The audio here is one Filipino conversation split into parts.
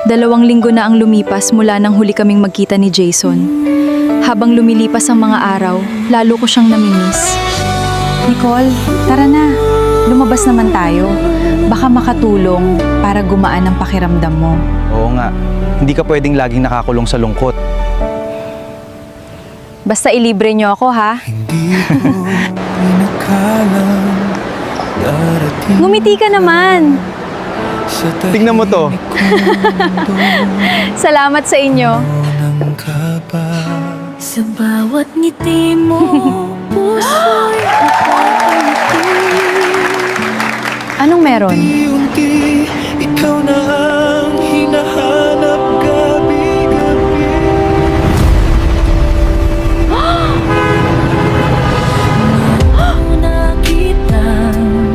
2 linggo na ang lumipas mula nang huli kaming magkita ni Jason. Habang lumilipas ang mga araw, lalo ko siyang namimiss. Nicole, tara na. Lumabas naman tayo. Baka makatulong para gumaan ang pakiramdam mo. Oo nga, hindi ka pwedeng laging nakakulong sa lungkot. Basta ilibre niyo ako, ha? Ngumiti ka naman. Tingnan mo to. Salamat sa inyo. Sa bawat ngiti mo, puso'y napapangiti. Anong meron? Unti, ikaw na ang hinahanap gabi-gabi.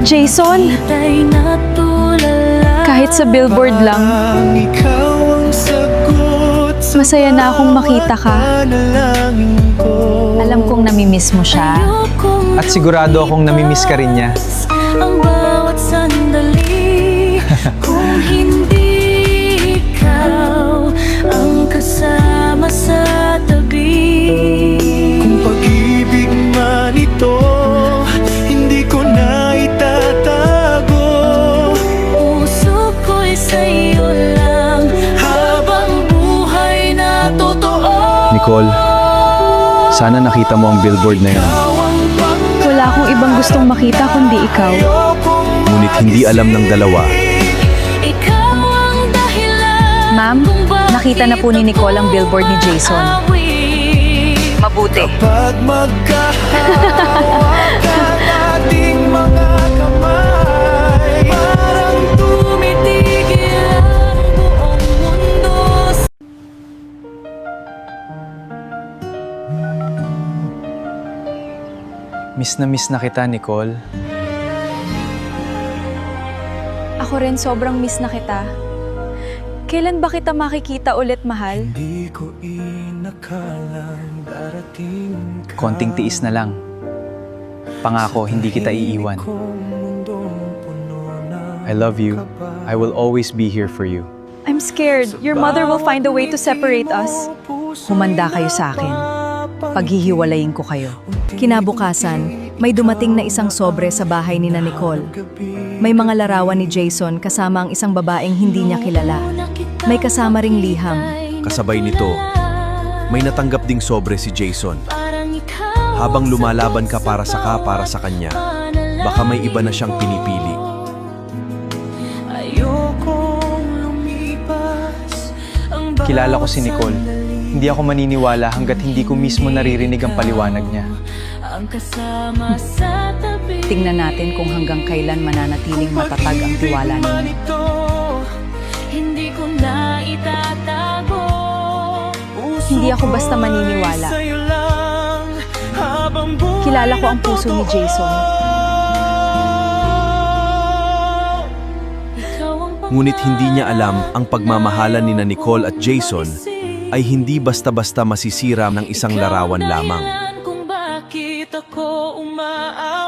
Jason, Kita'y natulala. kahit sa billboard lang, Ang ikaw ang sagot sa masaya na akong makita ka. panalangin ko. Alam kong namimiss mo siya. Ayokong At sigurado akong namimiss ka rin niya. ang bawat sandali. Kung hindi ikaw ang kasama sa tabi. Kung pag-ibig man ito, hindi ko na itatago. Puso ko'y sa'yo lang habang buhay na totoo. Nicole, sana nakita mo ang billboard na yun. Wala akong ibang gustong makita kundi ikaw. Ngunit hindi alam ng dalawa. Ikaw ang dahilan. Ma'am, nakita na po ni Nicole ang billboard ni Jason. Mabuti. Pag magkahawak ang ating mga kamay, Parang tumitigil ang buong mundo. Miss na kita, Nicole. Ako rin sobrang miss na kita. Kailan ba kita makikita ulit, mahal? Di ko inakalang darating ka. Konting tiis na lang. Pangako, hindi kita iiwan. Kung mundong puno ng I love you. I will always be here for you. I'm scared. Your mother will find a way to separate us. Humanda kayo sa akin. Paghihiwalayin ko kayo. Kinabukasan, may dumating na isang sobre sa bahay ni na Nicole. May mga larawan ni Jason kasama ang isang babaeng hindi niya kilala. May kasama ring liham. Kasabay nito, may natanggap ding sobre si Jason. Parang ikaw Habang lumalaban ka para sa kanya, baka may iba na siyang pinipili. ayokong lumipas ang bawat Kilala ko si Nicole. Hindi ako maniniwala hanggat hindi ko mismo naririnig ang paliwanag niya. ang kasama sa tabi. Tingnan natin kung hanggang kailan mananatiling matatag ang tiwala ninyo. ito. Hindi ko na itatago. Hindi ako basta maniniwala. Sa'yo lang, habang buhay Kilala ko ang puso ni Jason. Ikaw ang Ngunit hindi niya alam ang pagmamahalan ni na Nicole at Jason ay hindi basta-basta masisira ng isang larawan lamang. dahilan kung bakit ako umaaway.